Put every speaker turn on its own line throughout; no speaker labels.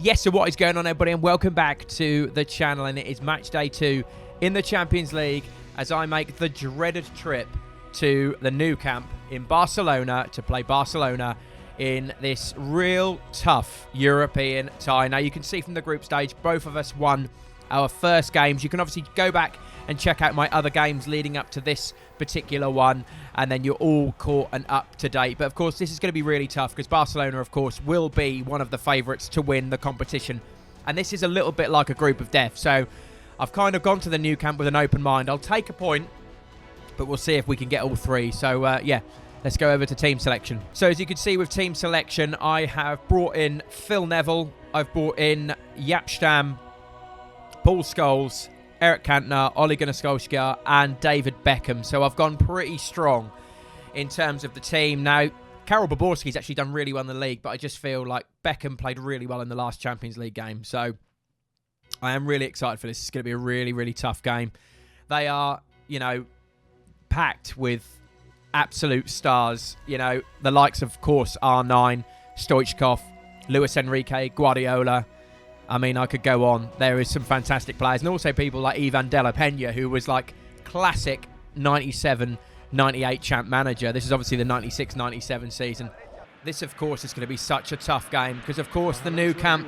Yes, so what is going on, everybody, and welcome back to the channel. And it is match day 2 in the Champions League as I make the dreaded trip to the Nou Camp in Barcelona to play Barcelona in this real tough European tie. Now, you can see from the group stage, both of us won our first games. You can obviously go back and check out my other games leading up to this particular one, and then you're all caught and up to date. But of course, this is going to be really tough because Barcelona, of course, will be one of the favourites to win the competition. And this is a little bit like a group of death. So I've kind of gone to the Nou Camp with an open mind. I'll take a point, but we'll see if we can get all three. So yeah, let's go over to team selection. So as you can see with team selection, I have brought in Phil Neville, I've brought in Jaap Stam, Paul Scholes, Erik Cantona, Ole Gunnar Solskjaer and David Beckham. So I've gone pretty strong in terms of the team. Now, Karol Boborski's actually done really well in the league, but I just feel like Beckham played really well in the last Champions League game. So I am really excited for this. It's going to be a really, really tough game. They are, you know, packed with absolute stars. You know, the likes of course, R9, Stoichkov, Luis Enrique, Guardiola. I mean, I could go on. There is some fantastic players. And also people like Ivan de la Peña, who was like classic 97, 98 champ manager. This is obviously the 96, 97 season. This, of course, is going to be such a tough game because, of course, the Nou Camp,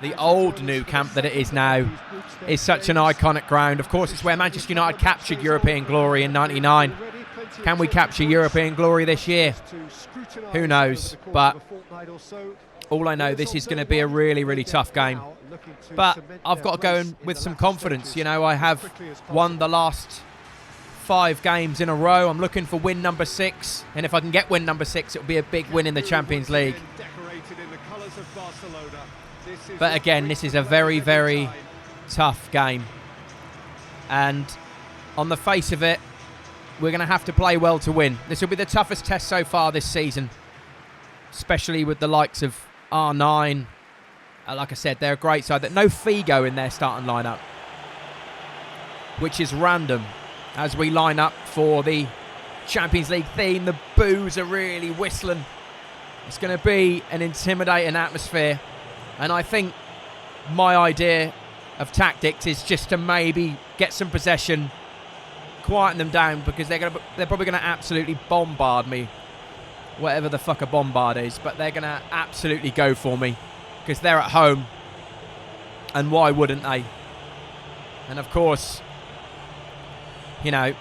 the old Nou Camp that it is now, is such an iconic ground. Of course, it's where Manchester United captured European glory in 99. Can we capture European glory this year? Who knows? But all I know, this is going to be a really, really tough game. But I've got to go in with some confidence. You know, I have won the last 5 games in a row. I'm looking for win number 6. And if I can get win number 6, it'll be a big win in the Champions League. But again, this is a very, very tough game. And on the face of it, we're going to have to play well to win. This will be the toughest test so far this season, especially with the likes of R9. Like I said, they're a great side. No Figo in their starting lineup, which is random as we line up for the Champions League theme. The boos are really whistling. It's going to be an intimidating atmosphere. And I think my idea of tactics is just to maybe get some possession, quieten them down, because they're probably going to absolutely bombard me. Whatever the fuck a bombard is, but they're going to absolutely go for me because they're at home, and why wouldn't they? And of course, you know,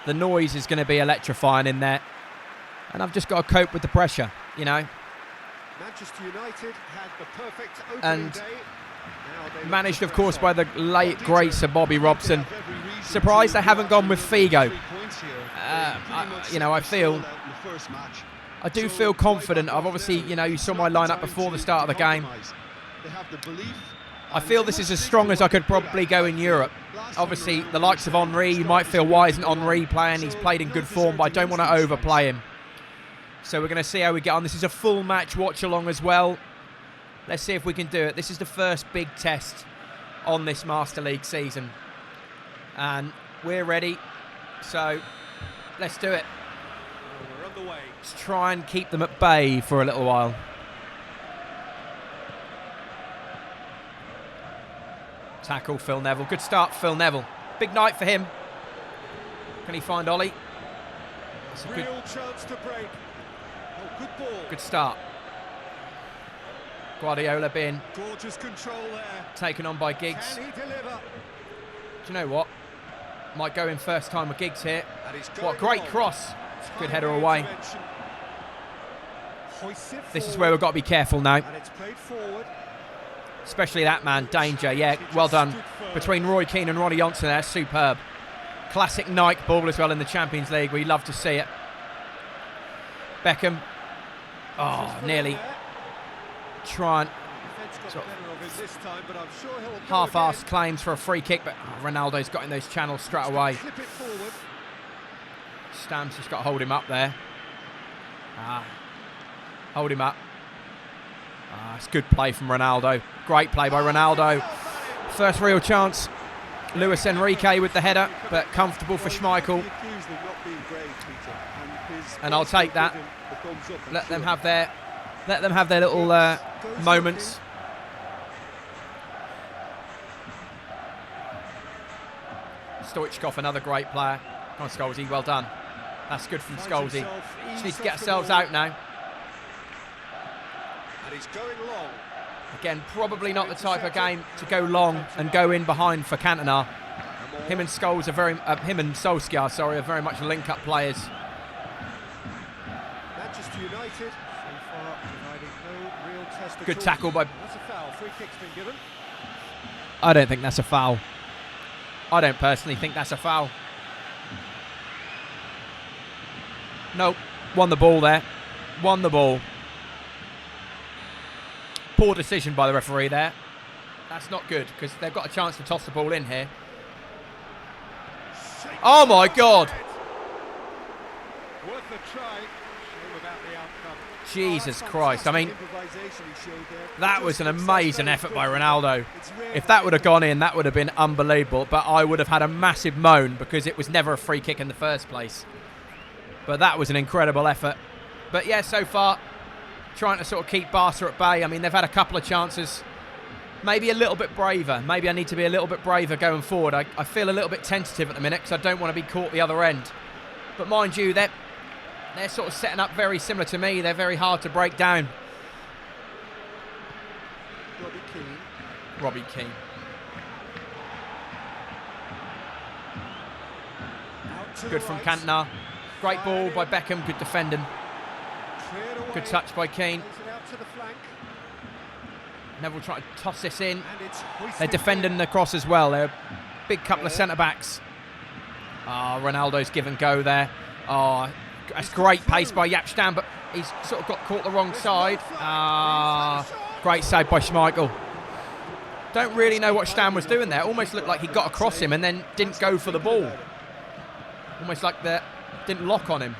the noise is going to be electrifying in there, and I've just got to cope with the pressure, you know.
Manchester United had the perfect opening day.
Managed, of course, by the late great Sir Bobby Robson. Surprised they haven't gone with Figo. You know, I do feel confident. I've obviously, you know, you saw my lineup before the start of the game. I feel this is as strong as I could probably go in Europe. Obviously, the likes of Henry, you might feel, why isn't Henry playing? He's played in good form, but I don't want to overplay him. So we're going to see how we get on. This is a full match watch along as well. Let's see if we can do it. This is the first big test on this Master League season. And we're ready. So let's do it. Let's try and keep them at bay for a little while. Tackle Phil Neville. Good start, Phil Neville. Big night for him. Can he find Ollie? That's a good
chance to break. Oh, good ball.
Good start. Guardiola being
Gorgeous control there.
taken on by Giggs.
Can he deliver?
Do you know what? Might go in first time with Giggs here. What a great cross. Good header away. This is where we've got to be careful now.
And it's played forward.
Especially that man, danger. Yeah, well done. Between Roy Keane and Ronnie Johnson there, superb. Classic Nike ball as well in the Champions League. We love to see it. Beckham. Oh, nearly. Try and half-assed claims for a free kick, but Ronaldo's got in those channels straight away. Stam's just got to hold him up there. Hold him up. It's good play from Ronaldo. Great play by Ronaldo. First real chance. Luis Enrique with the header, but comfortable for Schmeichel. And I'll take that. Let them have their Let them have their little moments. Stoichkov, another great player. Come on, Scholesy, well done. That's good from Scholesy. Just need to get ourselves out now.
And he's going long.
Again, probably not the type of game to go long and go in behind for Cantona. Him and Scholes are very, him and Solskjaer, sorry, are very much link-up players.
Manchester United so far providing no real test at
Good
all.
tackle by.
That's a foul. Free kick's been given.
I don't think that's a foul. I don't personally think that's a foul. Nope. Won the ball there. Won the ball. Poor decision by the referee there. That's not good because they've got a chance to toss the ball in here. Oh my God!
Worth a try. Shame about the outcome.
Jesus Christ. I mean, that was an amazing effort by Ronaldo. If that would have gone in, that would have been unbelievable. But I would have had a massive moan because it was never a free kick in the first place. But that was an incredible effort. But yeah, so far, trying to sort of keep Barca at bay. I mean, they've had a couple of chances. Maybe a little bit braver. Maybe I need to be a little bit braver going forward. I feel a little bit tentative at the minute because I don't want to be caught the other end. But mind you, they're sort of setting up very similar to me. They're very hard to break down. Robbie Keane. Good from Cantona. Great ball by Beckham. Good defending. Good touch by Keane. Neville trying to toss this in. They're defending the cross as well. They're a big couple of centre-backs. Ronaldo's give and go there. That's great pace by Jaap Stam, but he's sort of got caught the wrong side. Great save by Schmeichel. Don't really know what Stam was doing there. Almost looked like he got across him and then didn't go for the ball. Almost like that didn't lock on him.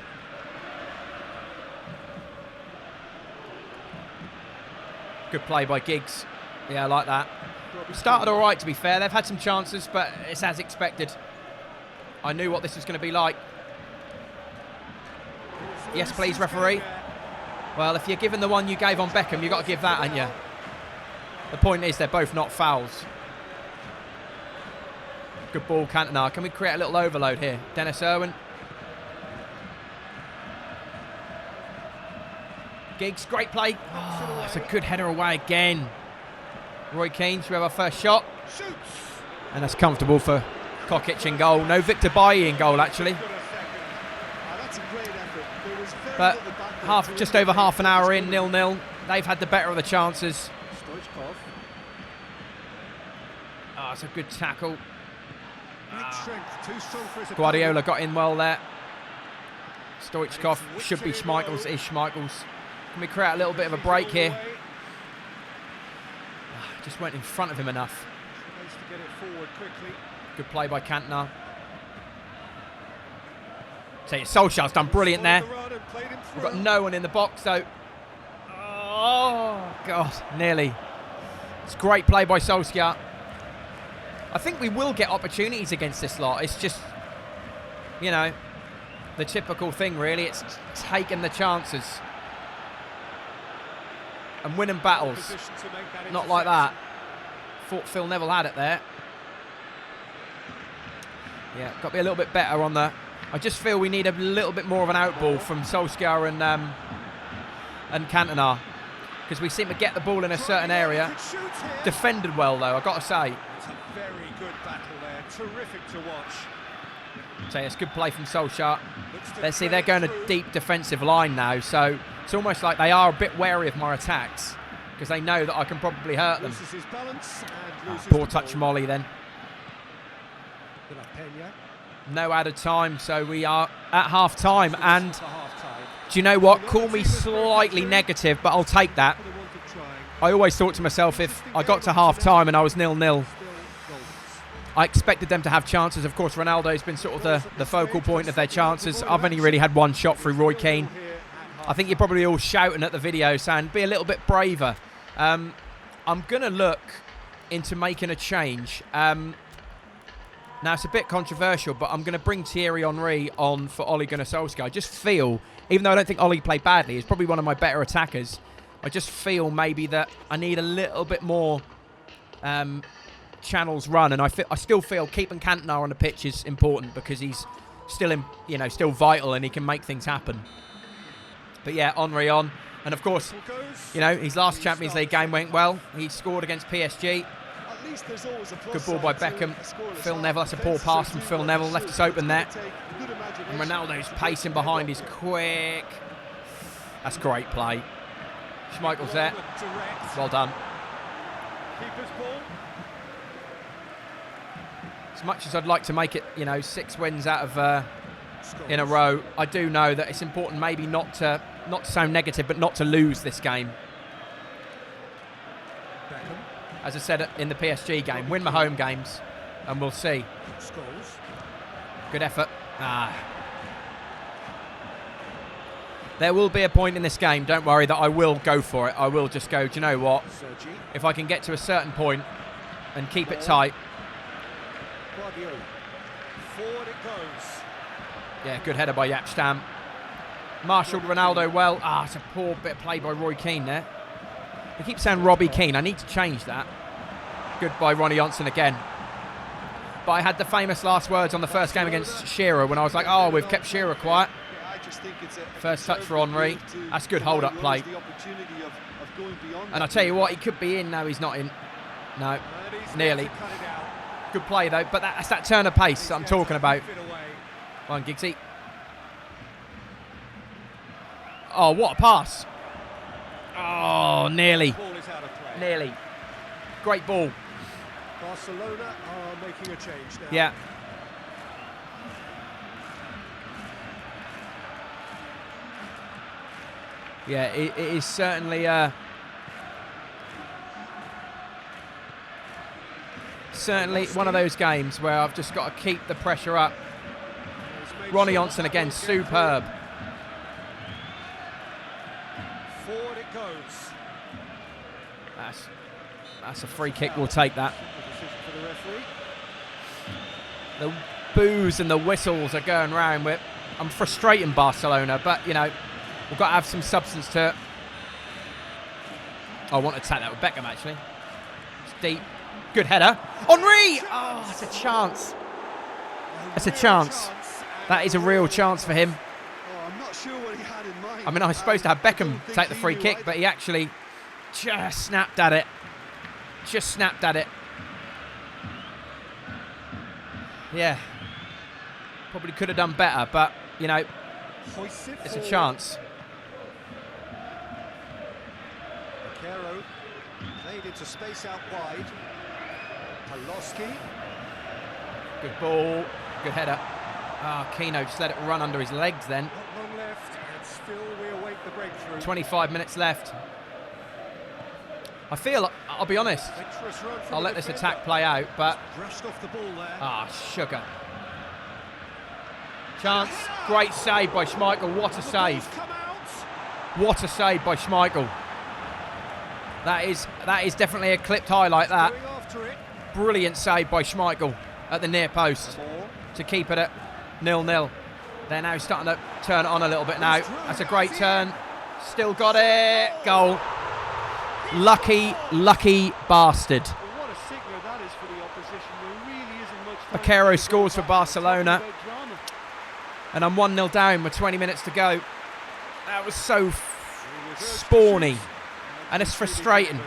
Good play by Giggs. Yeah, I like that. Started all right, to be fair. They've had some chances, but it's as expected. I knew what this was going to be like. Yes, please, referee. Well, if you're giving the one you gave on Beckham, you've got to give that, haven't you? The point is, they're both not fouls. Good ball, Cantona. Can we create a little overload here? Dennis Irwin. Giggs, great play. It's a good header away again. Roy Keane, should we have our first shot? And that's comfortable for Kokic in goal. No Victor Bailly in goal, actually. But just over half an hour in, 0-0. They've had the better of the chances. It's a good tackle. Guardiola got in well there. Stoichkov should be Schmeichels. Is Schmeichels. Can we create a little bit of a break here? Just went in front of him enough. Good play by Cantona. So Solskjaer's done brilliant there. We've got no one in the box though. Oh God, nearly. It's great play by Solskjaer. I think we will get opportunities against this lot. It's just, you know, the typical thing really. It's taking the chances and winning battles. Not like that. Thought Phil Neville had it there. Yeah, got to be a little bit better on the... I just feel we need a little bit more of an outball from Solskjaer and Cantona, because we seem to get the ball in a certain area. Defended well though, I've got to say.
It's a very good battle there. Terrific to watch.
So it's good play from Solskjaer. Let's see, they're going a deep defensive line now, so it's almost like they are a bit wary of my attacks because they know that I can probably hurt them. Poor touch from Ollie then. No added time, so we are at half time. And do you know what? Call me slightly negative, but I'll take that. I always thought to myself, if I got to half time and I was 0-0, I expected them to have chances. Of course, Ronaldo's been sort of the focal point of their chances. I've only really had one shot through Roy Keane. I think you're probably all shouting at the video saying, be a little bit braver. I'm going to look into making a change. Now, it's a bit controversial, but I'm going to bring Thierry Henry on for Ole Gunnar Solskjaer. I just feel, even though I don't think Ole played badly, he's probably one of my better attackers. I just feel maybe that I need a little bit more channels run, and I still feel keeping Camp Nou on the pitch is important because he's still still vital and he can make things happen. But yeah, Henry on, and of course, his last Champions League game went well. He scored against PSG. Good ball by Beckham. Phil Neville, that's a poor pass from Phil Neville, left us open there. And Ronaldo's pacing behind, he's quick. That's great play. Schmeichel's there. Well done. As much as I'd like to make it, 6 wins out of in a row, I do know that it's important maybe not to sound negative, but not to lose this game. As I said in the PSG game, win my home games, and we'll see. Good effort. There will be a point in this game, don't worry, that I will go for it. I will just go, do you know what? If I can get to a certain point and keep it tight.
Forward it goes.
Yeah, good header by Jaap Stam. Marshalled Ronaldo well. It's a poor bit of play by Roy Keane there. They keep saying Robbie Keane. I need to change that. Good by Ronnie Johnson again. But I had the famous last words on the first game against Shearer when I was like, we've kept Shearer quiet. First touch for Henry. That's good hold-up play. And I tell you what, he could be in. No, he's not in. No, nearly. Good play, though. But that's that turn of pace that I'm talking about. Come on, Giggsy. Oh, what a pass. Oh, nearly. Nearly. Great ball.
Barcelona are making a change now.
Yeah. Yeah, it is certainly one of those games where I've just got to keep the pressure up. Ronnie Johnson again, superb.
Forward it goes.
That's a free kick. We'll take that. The boos and the whistles are going round. I'm frustrating Barcelona, but we've got to have some substance to it. I want to attack that with Beckham actually. It's deep. Good header. Henry! Oh, it's a chance. It's a chance. That is a real chance for him.
I'm not sure what he had in mind.
I mean, I was supposed to have Beckham take the free kick, but he actually just snapped at it. Just snapped at it. Yeah. Probably could have done better, but, it's a chance.
Caro played into space out wide. Palosky.
Good ball. Good header. Keno just let it run under his legs then.
Not long left, and still we await the breakthrough.
25 minutes left. I feel, I'll be honest, I'll let this attack play out, but...
Brushed off the ball there.
Sugar. Chance. Great save by Schmeichel. What a save. What a save by Schmeichel. That is definitely a clipped highlight, that. Brilliant save by Schmeichel at the near post to keep it at 0-0. They're now starting to turn it on a little bit now. That's a great turn. Still got it. Goal. Lucky bastard.
What a signal that is for the opposition. There really isn't much time.
Bakero scores for Barcelona. And I'm 1-0 down with 20 minutes to go. That was so spawny. And it's frustrating.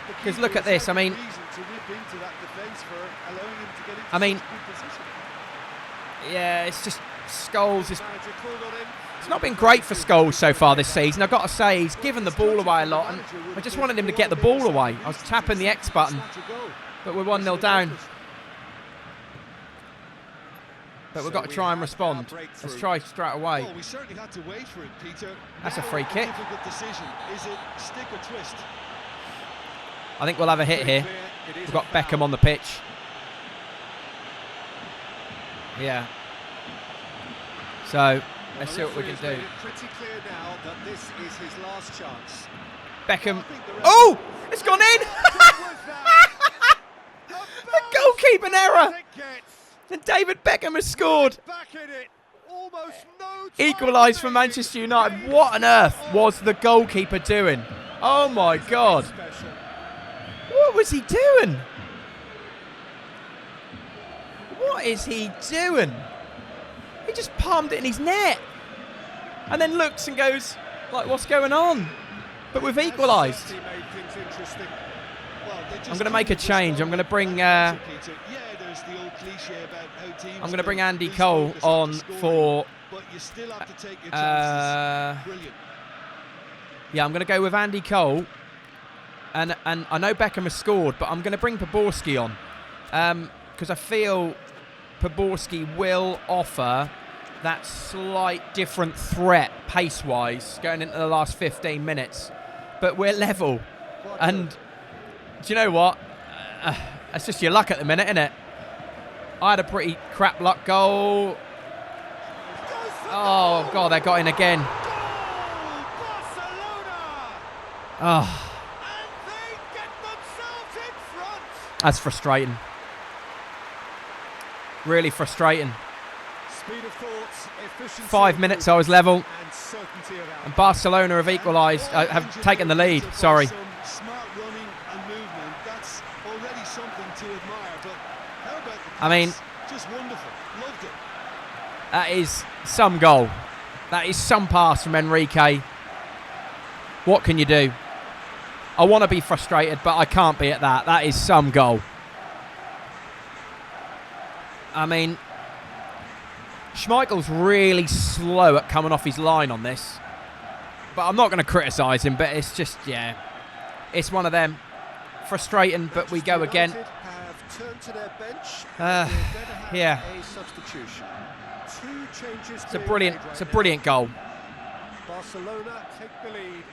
Because look at this. I mean, yeah, it's just Scholes. It's not been great for Scholes so far this season. I've got to say, he's given the ball away a lot, and I just wanted him to get the ball away. I was tapping the X button, but we're 1-0 down. But we've got to try and respond. Let's try straight away.
Well, we certainly had to wait for it, Peter.
That's a free kick.
Difficult decision. Is it stick or twist?
I think we'll have a hit here. We've got Beckham on the pitch. Yeah. So let's see what we can do.
Pretty clear now that this is his last chance.
Beckham. Oh, it's gone in. A goalkeeping error. And David Beckham has scored.
Almost no time
Equalised for
remaining.
Manchester United. What on earth was the goalkeeper doing? Oh my God.
Special.
What was he doing? What is he doing? He just palmed it in his net. And then looks and goes, like, what's going on? But we've equalised.
He made things interesting.
I'm going to make a change. I'm going to bring I'm going to bring Andy Cole on for yeah, I'm going to go with Andy Cole. And I know Beckham has scored, but I'm going to bring Poborski on because I feel Poborski will offer that slight different threat pace-wise going into the last 15 minutes. But we're level. And do you know what? That's just your luck at the minute, isn't it? I had a pretty crap luck goal. Oh, God, they got in again. Oh. That's frustrating. Really frustrating. 5 minutes I was level. And Barcelona have equalised, have taken the lead, sorry. I mean,
just wonderful. Loved it.
that is some goal. That is some pass from Enrique. What can you do? I want to be frustrated, but I can't be at that. That is some goal. I mean, Schmeichel's really slow at coming off his line on this. But I'm not going to criticise him, but it's just, yeah. It's one of them. Frustrating, but we go again. Yeah. It's a brilliant goal.
Barcelona take the lead.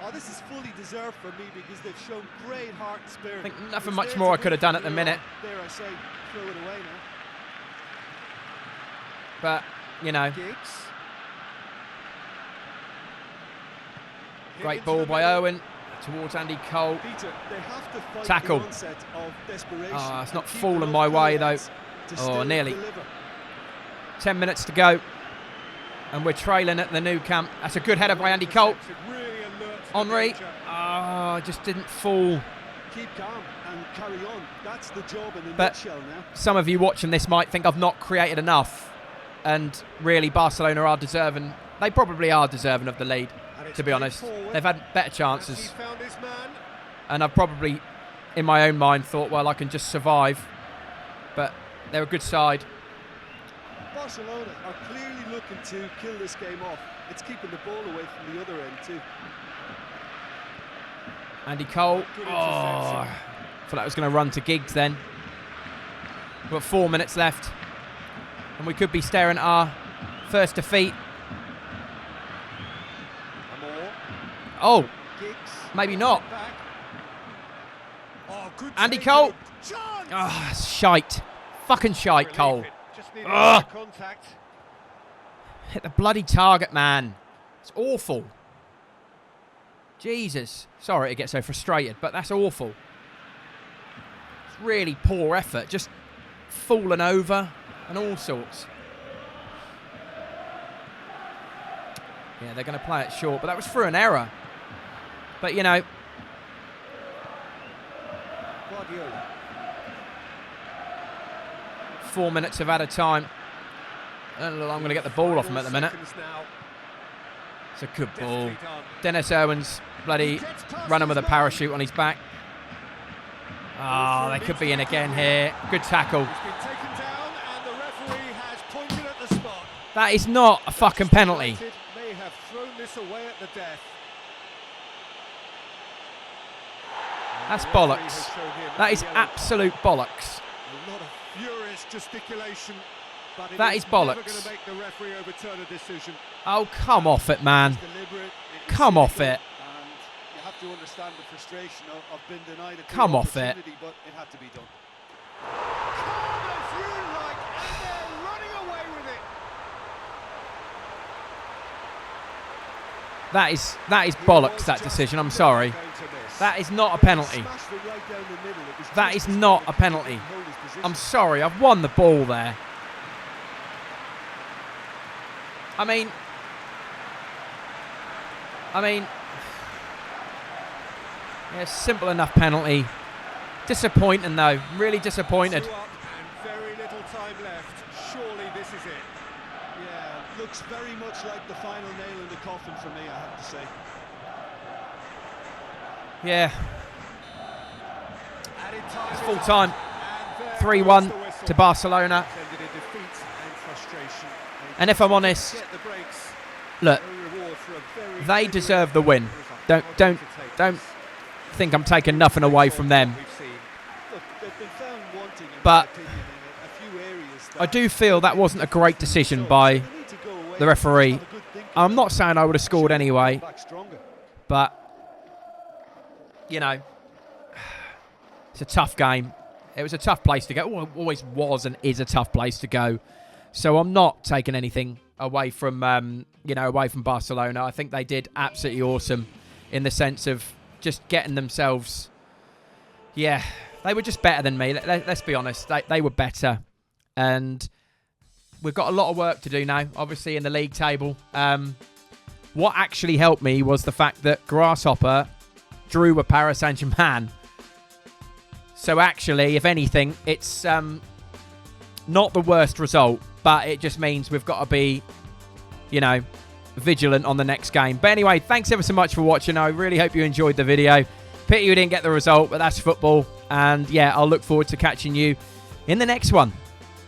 Oh, this is fully deserved for me because they've shown great heart and spirit.
I think nothing much more I could have done at the minute.
There I say, throw it away now.
But, you know, great ball by Owen towards Andy Cole.
Peter, they have to fight
tackle.
the onset of desperation.
Oh, it's not fallen my way though. Oh, nearly. 10 minutes to go. And we're trailing at the Nou Camp. That's a good header by Andy Cole. Henry. Oh, just didn't fall.
Keep calm and carry on. That's the job in a
But
nutshell now.
some of you watching this might think I've not created enough. And really, Barcelona are deserving. They probably are deserving of the lead, to be honest. They've had better chances. And I've probably, in my own mind, thought, well, I can just survive. But they're a good side.
Barcelona are clearly looking to kill this game off. It's keeping the ball away from the other end too.
Andy Cole. Oh, I thought that was going to run to Giggs then. We've got 4 minutes left. And we could be staring at our first defeat. Oh, maybe not. Andy Cole. Oh, shite. Fucking shite, Cole. Ugh. Hit the bloody target, man. It's awful. Jesus. Sorry to get so frustrated, but that's awful. It's really poor effort. Just falling over and all sorts. Yeah, they're going to play it short, but that was through an error. But, you know. 4 minutes of added time. I don't know, I'm going to get the ball off him at the minute. It's a good ball. Dennis Irwin's bloody running with a parachute on his back. Oh, they could be in again here. Good tackle. That is not a fucking penalty. That's bollocks. That is absolute bollocks.
A lot of furious gesticulation, but
that is bollocks.
Never going to make the referee overturn a decision.
Oh, come off it, man. Come off it.
And you have to understand the frustration of being denied a
come off it.
But it had to be done. Calm as you like, and they're running away with it.
That is bollocks, that decision. I'm sorry. That is not a penalty. That is not a penalty. I'm sorry, I've won the ball there. I mean, yeah, simple enough penalty. Disappointing though, really disappointed.
2 up and very little time left. Surely this is it. Yeah, looks very much like the final nail in the coffin for me, I have to say.
Yeah,
Added time
it's
is
full
up,
time.
and there
3-1
goes the whistle.
to Barcelona.
Ended in defeat and frustration.
And if I'm honest,
Get the breaks.
look,
No reward for a very
they
good
deserve the win.
result.
Don't think I'm taking nothing away from them.
Look, they've been found wanting, in
But
my opinion, in a few areas
I do feel that wasn't a great decision by the referee. I'm not saying I would have scored anyway, but, you know, it's a tough game. It was a tough place to go. Well, always was and is a tough place to go. So I'm not taking anything away from, away from Barcelona. I think they did absolutely awesome in the sense of just getting themselves, yeah, they were just better than me. Let's be honest. They were better. And we've got a lot of work to do now, obviously, in the league table. What actually helped me was the fact that Grasshopper drew with Paris Saint-Germain. So actually, if anything, it's not the worst result, but it just means we've got to be, vigilant on the next game. But anyway, thanks ever so much for watching. I really hope you enjoyed the video. Pity you didn't get the result, but that's football. And yeah, I'll look forward to catching you in the next one.